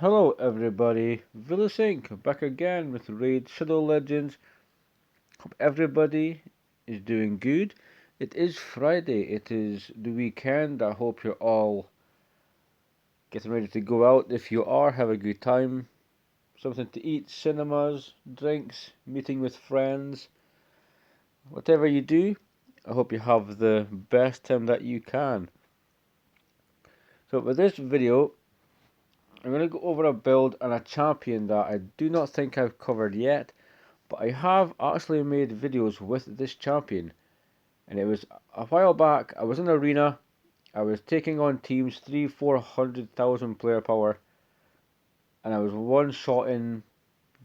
Hello everybody, Vilisink back again with Raid Shadow Legends. Hope everybody is doing good. It is Friday, it is the weekend. I hope you're all getting ready to go out. If you are, have a good time. Something to eat, cinemas, drinks, meeting with friends. Whatever you do, I hope you have the best time that you can. So with this video, I'm going to go over a build and a champion that I do not think I've covered yet. But I have actually made videos with this champion, and it was a while back. I was in arena, I was taking on teams 300,000-400,000 player power, and I was one-shotting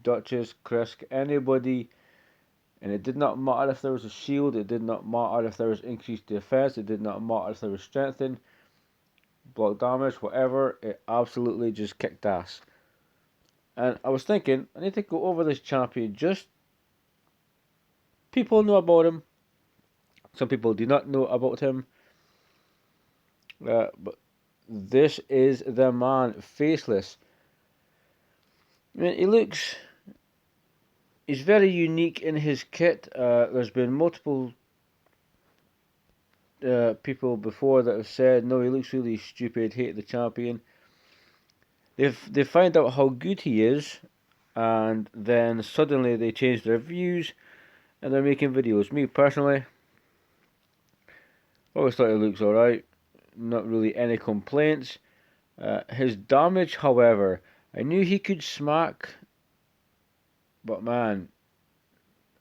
Duchess, Krisk, anybody, and it did not matter if there was a shield, it did not matter if there was increased defense, it did not matter if there was strengthening, block damage, whatever, it absolutely just kicked ass. And I was thinking, I need to go over this champion, just people know about him. Some people do not know about him. But this is the man, Faceless. I mean, he's very unique in his kit. There's been multiple people before that have said, no, he looks really stupid, hate the champion. They find out how good he is, and then suddenly they change their views, and they're making videos. Me personally, always thought he looks alright. Not really any complaints. His damage, however, I knew he could smack, but man,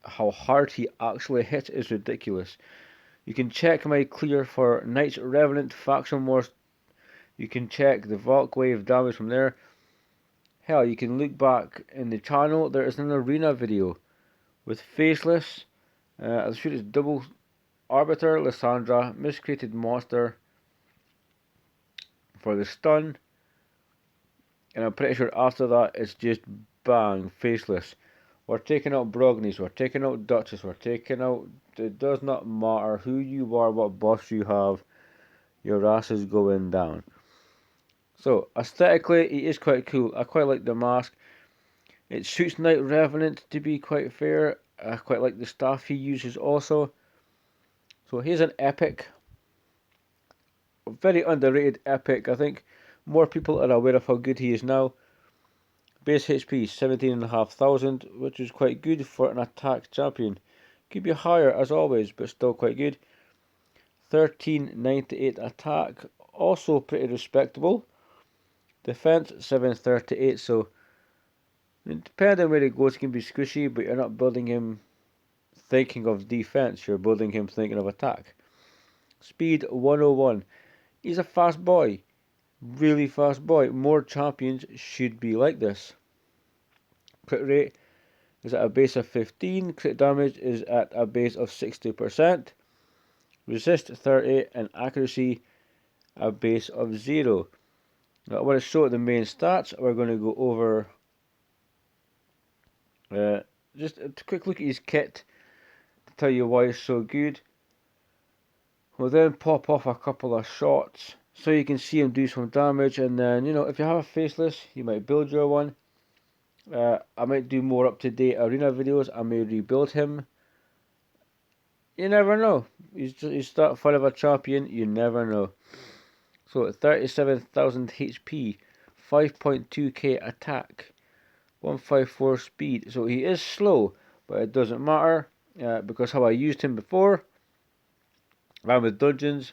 how hard he actually hits is ridiculous. You can check my clear for Knights Revenant Faction Wars. You can check the Valk Wave damage from there. Hell, you can look back in the channel. There is an arena video with Faceless. I'll shoot his double Arbiter, Lysandra, Miscreated Monster for the stun. And I'm pretty sure after that it's just bang, Faceless. We're taking out Brognies, we're taking out Duchess, we're taking out... It does not matter who you are, what buffs you have, your ass is going down. So, aesthetically, he is quite cool. I quite like the mask. It suits Knight Revenant, to be quite fair. I quite like the staff he uses also. So, he's an epic. A very underrated epic. I think more people are aware of how good he is now. Base HP 17,500, which is quite good for an attack champion. Could be higher as always, but still quite good. 1398 attack, also pretty respectable. Defense 738, so depending on where he goes, he can be squishy, but you're not building him thinking of defense, you're building him thinking of attack. Speed 101. He's a fast boy, really fast boy. More champions should be like this. Crit rate is at a base of 15, crit damage is at a base of 60%, resist 30, and accuracy a base of 0. Now I want to show the main stats. We're going to go over just a quick look at his kit to tell you why it's so good. We'll then pop off a couple of shots so you can see him do some damage, and then, you know, if you have a Faceless, you might build your one. I might do more up-to-date arena videos. I may rebuild him. You never know. He's that fun of a champion. You never know. So 37,000 HP, 5.2k attack, 154 speed. So he is slow, but it doesn't matter because how I used him before. Ran with dungeons,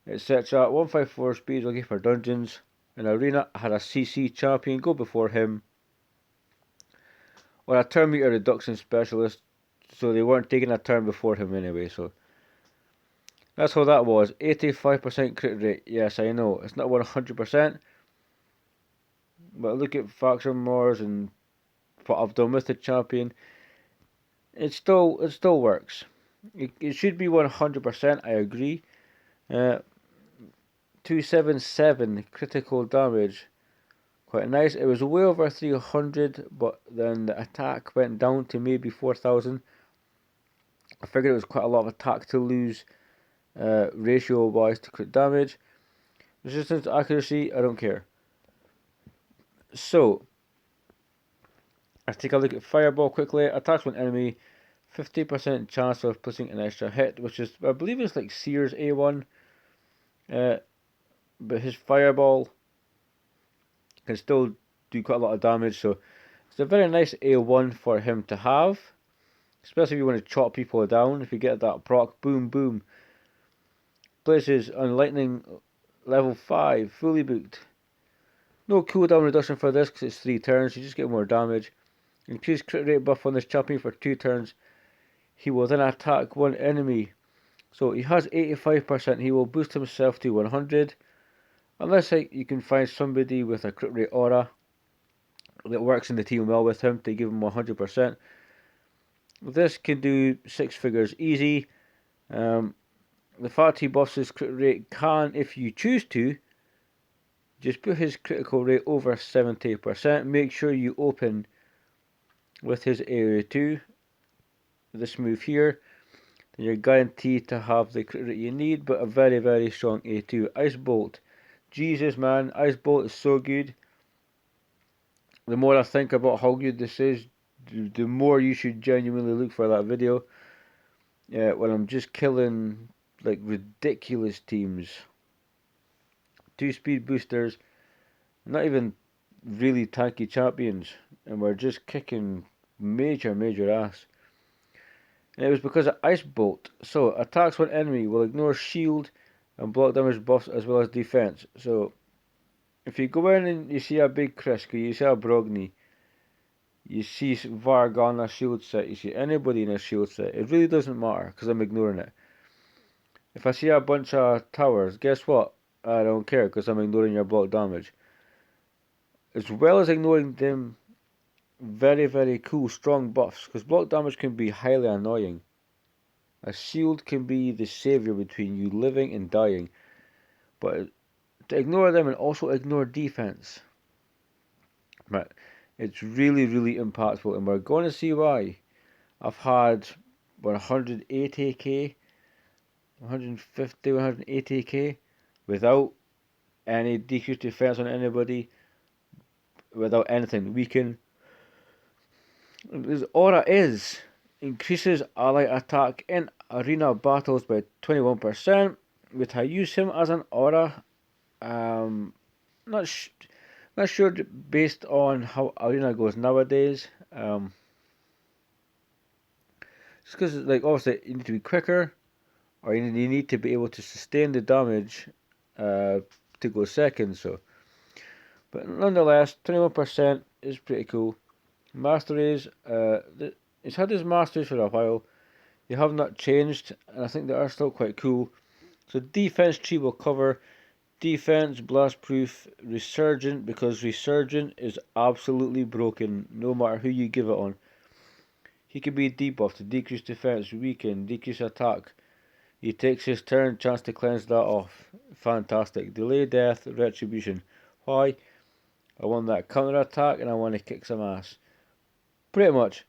etc. 154 speed is okay for dungeons. In arena, I had a CC champion go before him, or a turn meter reduction specialist, so they weren't taking a turn before him anyway. So that's how that was. 85% crit rate. Yes, I know it's not 100%, but look at faction wars and what I've done with the champion. It still works. It should be 100%. I agree. 277 critical damage. Quite nice. It was way over 300, but then the attack went down to maybe 4,000. I figured it was quite a lot of attack to lose ratio wise to crit damage. Resistance to accuracy, I don't care. So, let's take a look at Fireball quickly. Attacks one enemy, 50% chance of placing an extra hit, which is, I believe it's like Seer's A1. But his Fireball can still do quite a lot of damage, so it's a very nice A1 for him to have. Especially if you want to chop people down. If you get that proc, boom, boom. Blazes on Lightning level 5, fully booked. No cooldown reduction for this because it's 3 turns, you just get more damage. Increase crit rate buff on this champion for 2 turns. He will then attack one enemy. So he has 85%, he will boost himself to 100. Unless you can find somebody with a crit rate aura that works in the team well with him to give him 100%. This can do 6 figures easy. The fact he buffs his crit rate can, if you choose to, just put his critical rate over 70%. Make sure you open with his area 2, this move here. Then you're guaranteed to have the crit rate you need, but a very, very strong A2. Ice Bolt. Jesus, man, Ice Bolt is so good. The more I think about how good this is, the more you should genuinely look for that video. When I'm just killing like ridiculous teams. 2 speed boosters, not even really tanky champions, and we're just kicking major ass. And it was because of Ice Bolt. So attacks one enemy will ignore shield and block damage buffs as well as defense. So if you go in and you see a big Kriska, you see a Brogni, you see Varg on a shield set, you see anybody in a shield set, it really doesn't matter because I'm ignoring it. If I see a bunch of towers, guess what? I don't care because I'm ignoring your block damage. As well as ignoring them very cool strong buffs, because block damage can be highly annoying. A shield can be the savior between you living and dying, but to ignore them and also ignore defense, right, it's really impactful, and we're going to see why. I've had 180k, 150, 180k without any decreased defense on anybody, without anything weaken. His aura is increases ally attack in arena battles by 21%. Would I use him as an aura? Not sure based on how arena goes nowadays. Just because like obviously you need to be quicker, or you need to be able to sustain the damage to go second. So, but nonetheless, 21% is pretty cool. Masteries, it's had his masteries for a while. They have not changed, and I think they are still quite cool. So defense tree will cover defense, blast proof, resurgent, because resurgent is absolutely broken no matter who you give it on. He can be debuffed to decrease defense, weaken, decrease attack. He takes his turn, chance to cleanse that off. Fantastic. Delay death, retribution. Why? I want that counter attack and I want to kick some ass. Pretty much.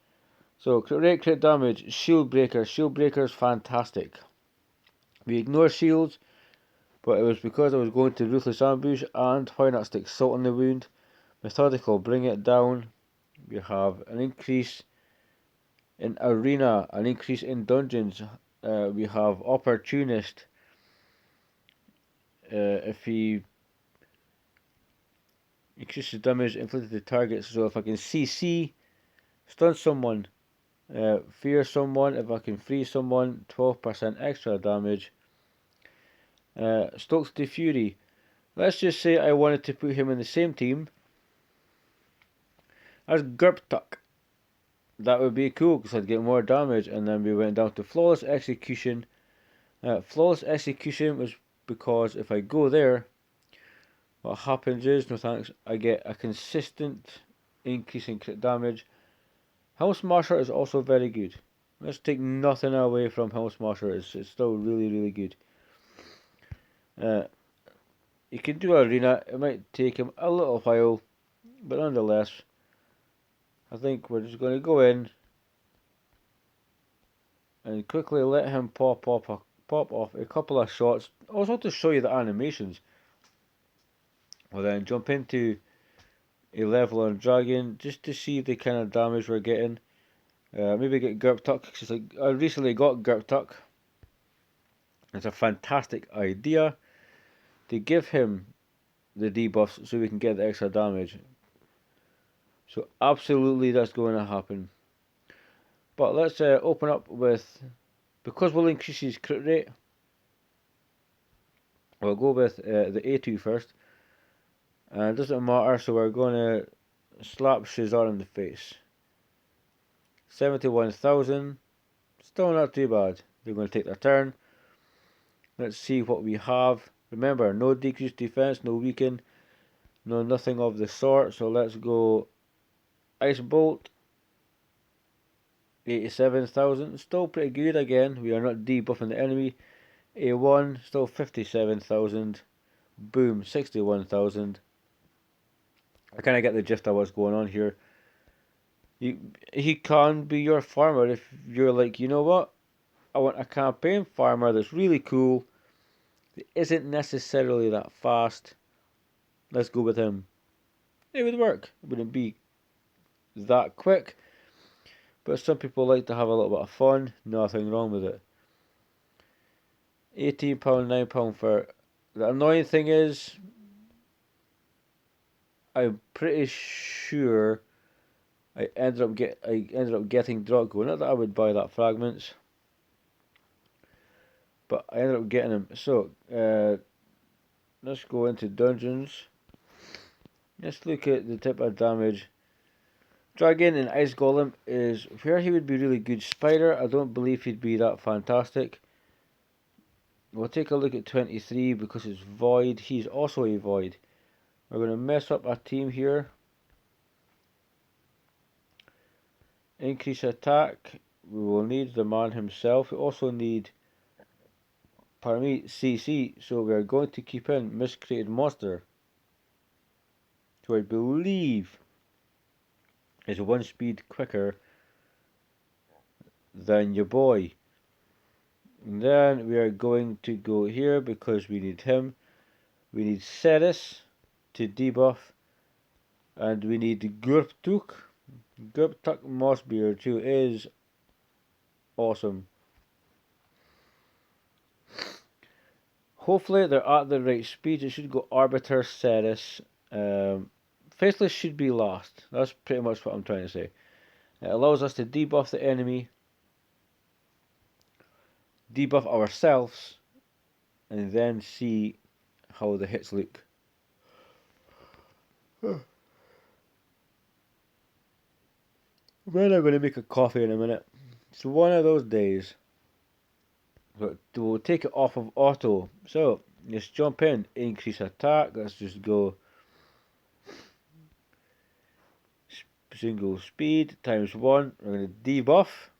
So, crit damage, shield breaker. Shield breaker is fantastic. We ignore shields, but it was because I was going to ruthless ambush and why not stick salt on the wound. Methodical, bring it down. We have an increase in arena, an increase in dungeons. We have opportunist. If he increases damage inflicted to targets, so if I can CC, stun someone, fear someone, if I can free someone, 12% extra damage. Stokes the Fury. Let's just say I wanted to put him in the same team as Gurptuk. That would be cool because I'd get more damage, and then we went down to Flawless Execution. Flawless Execution was because if I go there, what happens is, no thanks, I get a consistent increase in crit damage. Helm Smasher is also very good. Let's take nothing away from Helm Smasher, it's still really good. You can do arena, it might take him a little while, but nonetheless, I think we're just going to go in and quickly let him pop off a couple of shots, also to show you the animations. We'll then jump into a level on dragon just to see the kind of damage we're getting. Maybe get Gurp Tuck, because I recently got Gurp Tuck. It's a fantastic idea to give him the debuffs so we can get the extra damage. So absolutely that's going to happen. But let's open up with, because we'll increase his crit rate, we'll go with the A2 first. And it doesn't matter, so we're going to slap Shazar in the face. 71,000, still not too bad. They're going to take their turn. Let's see what we have. Remember, no decreased defense, no weaken, no nothing of the sort. So let's go Ice Bolt. 87,000, still pretty good. Again, we are not debuffing the enemy. A1, still 57,000. Boom, 61,000. I kind of get the gist of what's going on here. He can be your farmer if you're like, you know what? I want a campaign farmer that's really cool, that isn't necessarily that fast. Let's go with him. It would work. It wouldn't be that quick, but some people like to have a little bit of fun. Nothing wrong with it. £18, £9 for. The annoying thing is, I'm pretty sure I ended up getting Draco. Not that I would buy that fragments, but I ended up getting him. So let's go into dungeons. Let's look at the type of damage. Dragon and Ice Golem is where he would be really good. Spider, I don't believe he'd be that fantastic. We'll take a look at 23 because it's Void. He's also a Void. We're going to mess up our team here. Increase attack. We will need the man himself. We also need, pardon me, CC. So we are going to keep in Miscreated Monster, who I believe is 1 speed quicker than your boy. And then we are going to go here because we need him. We need Ceres to debuff. And we need Gurptuk. Gurptuk Mossbeard, who is awesome. Hopefully they're at the right speed. It should go Arbiter, Ceres. Faceless should be last. That's pretty much what I'm trying to say. It allows us to debuff the enemy, debuff ourselves, and then see how the hits look. Well, I'm going to make a coffee in a minute. It's one of those days. But we'll take it off of auto. So, let's jump in. Increase attack. Let's just go single speed times 1. We're going to debuff.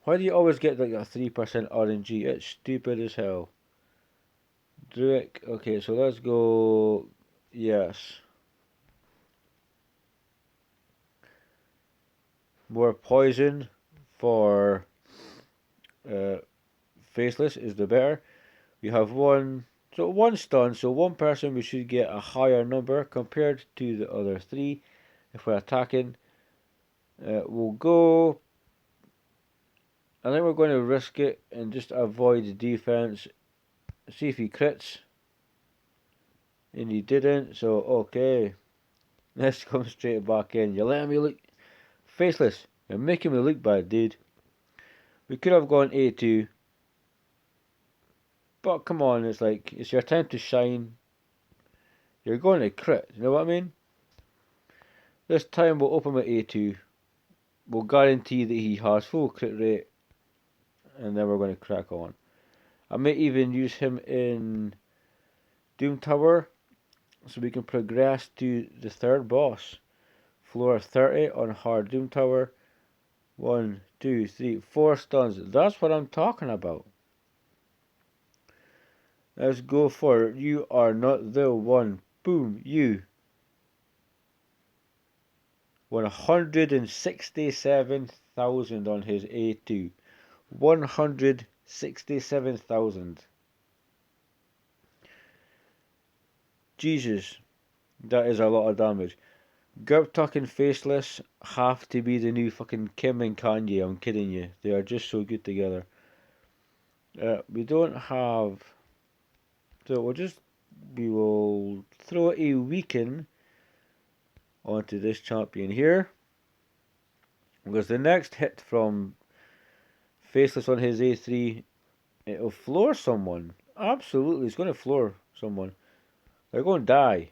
Why do you always get like a 3% RNG? It's stupid as hell. Druid. Okay, so let's go. Yes. More poison for Faceless is the better. We have one stun, so one person we should get a higher number compared to the other 3 if we're attacking. We'll go. I think we're going to risk it and just avoid the defense. See if he crits. And he didn't, so okay. Let's come straight back in. You're letting me look. Faceless, you're making me look bad, dude. We could have gone A2. But come on, it's like, it's your time to shine. You're going to crit, you know what I mean? This time we'll open with A2. We'll guarantee that he has full crit rate. And then we're going to crack on. I may even use him in Doom Tower, so we can progress to the 3rd boss. Floor 30 on hard Doom Tower. 1, 2, 3, 4 stuns. That's what I'm talking about. Let's go for it. You are not the one. Boom, you. 167,000 on his A2. 167,000. Jesus, that is a lot of damage. Gerptuck and Faceless have to be the new fucking Kim and Kanye. I'm kidding you. They are just so good together. We don't have, so we will throw a weaken onto this champion here, because the next hit from Faceless on his A3, it'll floor someone. Absolutely, it's going to floor someone. They're going to die.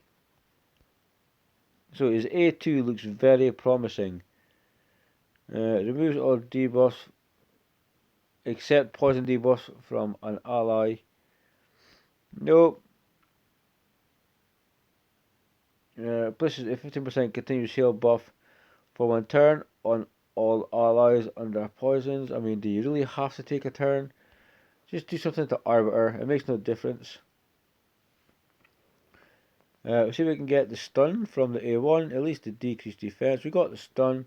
So his A2 looks very promising. Removes all debuffs except poison debuffs from an ally. Nope. Places a 15% continuous heal buff for 1 turn on all allies under poisons. I mean, do you really have to take a turn? Just do something to Arbiter. It makes no difference. We'll see if we can get the stun from the A1, at least the decreased defense. We got the stun.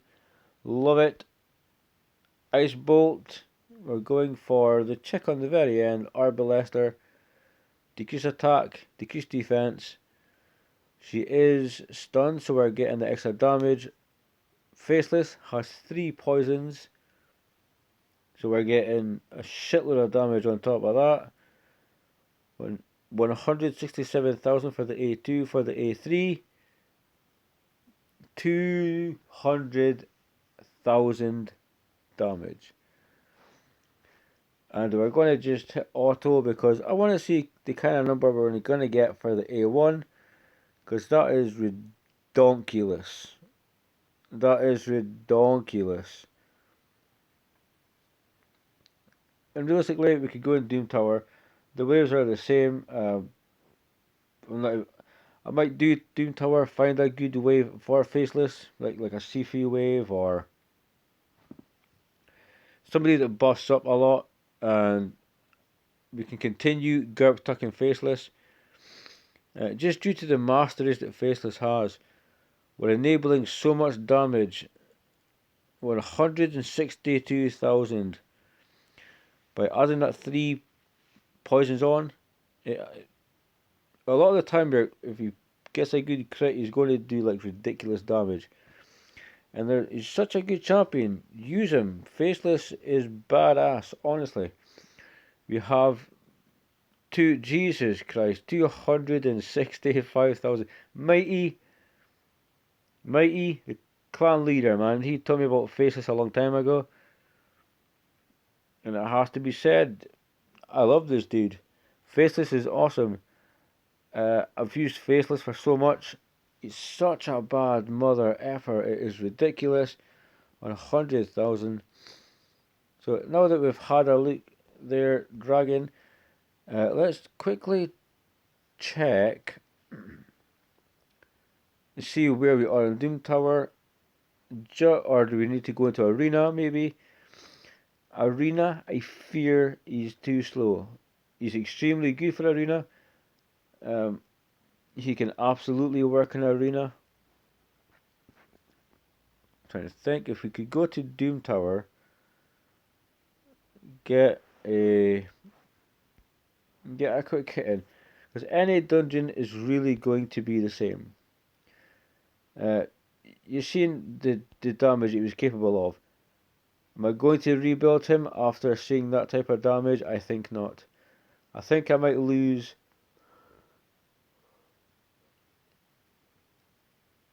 Love it. Ice Bolt. We're going for the chick on the very end, Arbalester. Decrease attack, decrease defense. She is stunned, so we're getting the extra damage. Faceless has 3 poisons, so we're getting a shitload of damage on top of that. 167,000 for the A2, for the A3. 200,000 damage. And we're going to just hit auto because I want to see the kind of number we're going to get for the A1. Because that is redonkulous. That is redonkulous. And realistically, we could go in Doom Tower. The waves are the same. I might do Doom Tower, find a good wave for Faceless, like a Sifu wave or somebody that busts up a lot, and we can continue Gerptuck and Faceless. Just due to the masteries that Faceless has, we're enabling so much damage. 162,000 by adding that 3 poisons on. A lot of the time, if he gets a good crit, he's going to do like ridiculous damage. And he's such a good champion. Use him. Faceless is badass, honestly. We have Jesus Christ, 265,000. Mighty, the clan leader, man. He told me about Faceless a long time ago. And it has to be said, I love this dude. Faceless is awesome. I've used Faceless for so much. It's such a bad mother effer. It is ridiculous. 100,000. So now that we've had a look there, Dragon, let's quickly check and see where we are in Doom Tower. Or do we need to go into Arena maybe? Arena, I fear he's too slow. He's extremely good for Arena. He can absolutely work in Arena. I'm trying to think if we could go to Doom Tower, get a quick hit in, because any dungeon is really going to be the same. You've seen the damage he was capable of. Am I going to rebuild him after seeing that type of damage? I think not. I think I might lose.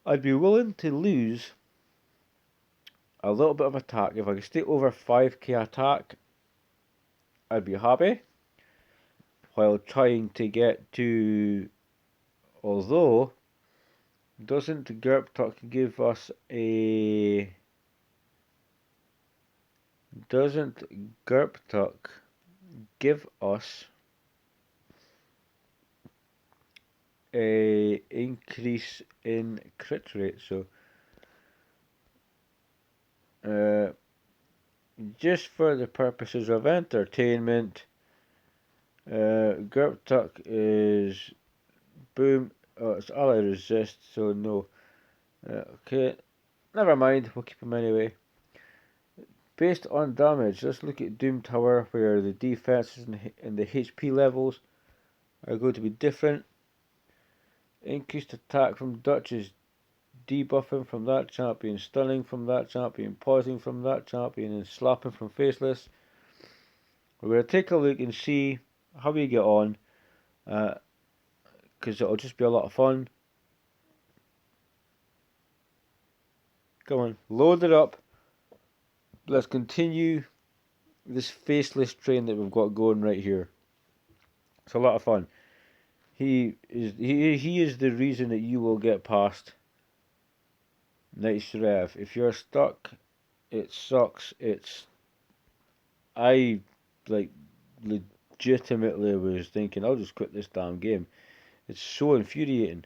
I'd be willing to lose a little bit of attack. If I could stay over 5k attack, I'd be happy. While trying to get to... Although, doesn't Gerptuck give us a... Doesn't Gerptuck give us a increase in crit rate? So just for the purposes of entertainment, Gerptuck is boom. Oh, it's ally resist, so no. Okay, never mind. We'll keep him anyway. Based on damage, let's look at Doom Tower, where the defenses and the HP levels are going to be different. Increased attack from Duchess, debuffing from that champion, stunning from that champion, pausing from that champion, and slapping from Faceless. We're going to take a look and see how we get on, because it'll just be a lot of fun. Come on, load it up. Let's continue this Faceless train that we've got going right here. It's a lot of fun. He is the reason that you will get past Knights Rev. If you're stuck, it sucks. I like legitimately was thinking I'll just quit this damn game. It's so infuriating.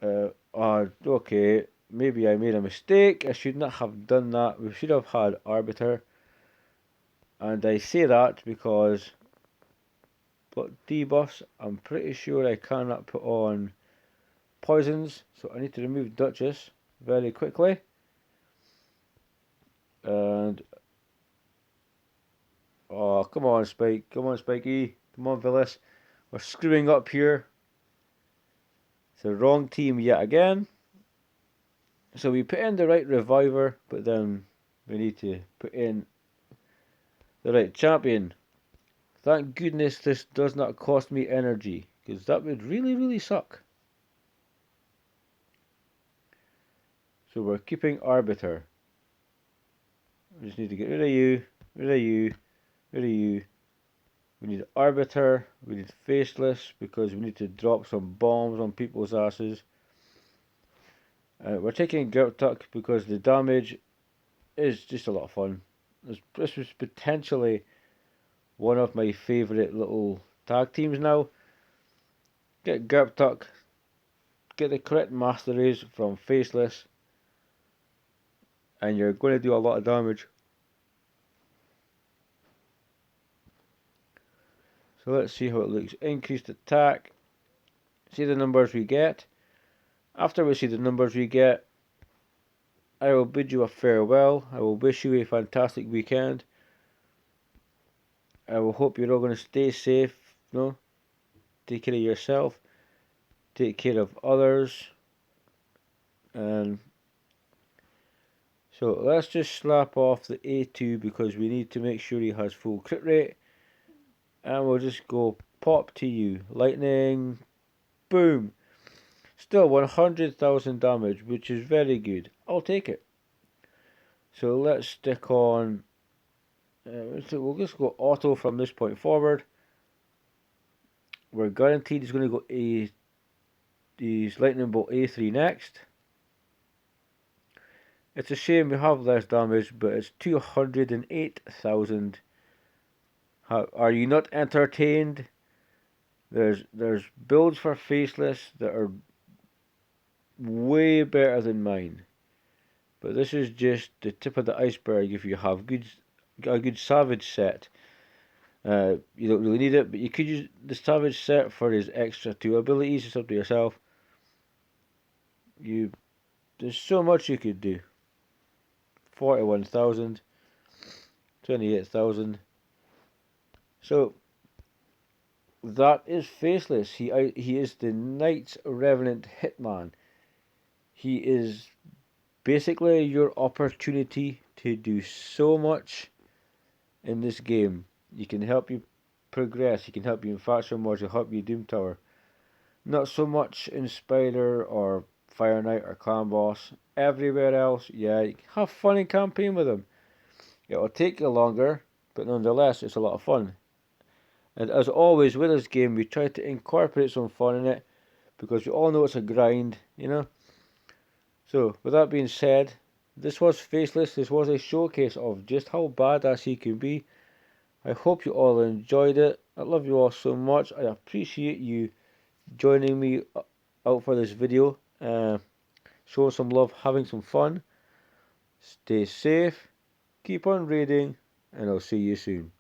Okay, maybe I made a mistake. I should not have done that. We should have had Arbiter. And I say that because debuffs, I'm pretty sure I cannot put on poisons, so I need to remove Duchess very quickly. And oh, come on, Spike, come on, Spikey, come on, Vilis. We're screwing up here. It's the wrong team yet again. So we put in the right reviver, but then we need to put in the right champion. Thank goodness this does not cost me energy, because that would really, really suck. So we're keeping Arbiter. We just need to get rid of you, rid of you, rid of you. We need Arbiter, we need Faceless, because we need to drop some bombs on people's asses. We're taking Gertuck because the damage is just a lot of fun. This was potentially one of my favourite little tag teams now. Get Gertuck, get the correct masteries from Faceless, and you're going to do a lot of damage. So let's see how it looks. Increased attack. See the numbers we get. After we see the numbers we get, I will bid you a farewell. I will wish you a fantastic weekend. I will hope you're all going to stay safe. No? Take care of yourself. Take care of others. And so let's just slap off the A2 because we need to make sure he has full crit rate. And we'll just go pop to you. Lightning. Boom. Still 100,000 damage, which is very good. I'll take it. So let's stick on. So we'll just go auto from this point forward. We're guaranteed he's going to go his lightning bolt A3 next. It's a shame we have less damage, but it's 208,000. Are you not entertained? There's builds for Faceless that are way better than mine. But this is just the tip of the iceberg if you have a good Savage set. You don't really need it, but you could use the Savage set for his extra 2 abilities. It's up to yourself. There's so much you could do. 41,000, 28,000. So that is Faceless. He is the Knights Revenant Hitman. He is basically your opportunity to do so much in this game. He can help you progress. He can help you in Faction Wars. He'll help you Doom Tower. Not so much in Spider or Fire Knight or Clan Boss. Everywhere else, yeah, you have fun in campaign with him. It'll take you longer, but nonetheless, it's a lot of fun. And as always with this game, we try to incorporate some fun in it, because we all know it's a grind, you know. So, with that being said, this was Faceless. This was a showcase of just how badass he can be. I hope you all enjoyed it. I love you all so much. I appreciate you joining me out for this video. Showing some love, having some fun. Stay safe, keep on raiding, and I'll see you soon.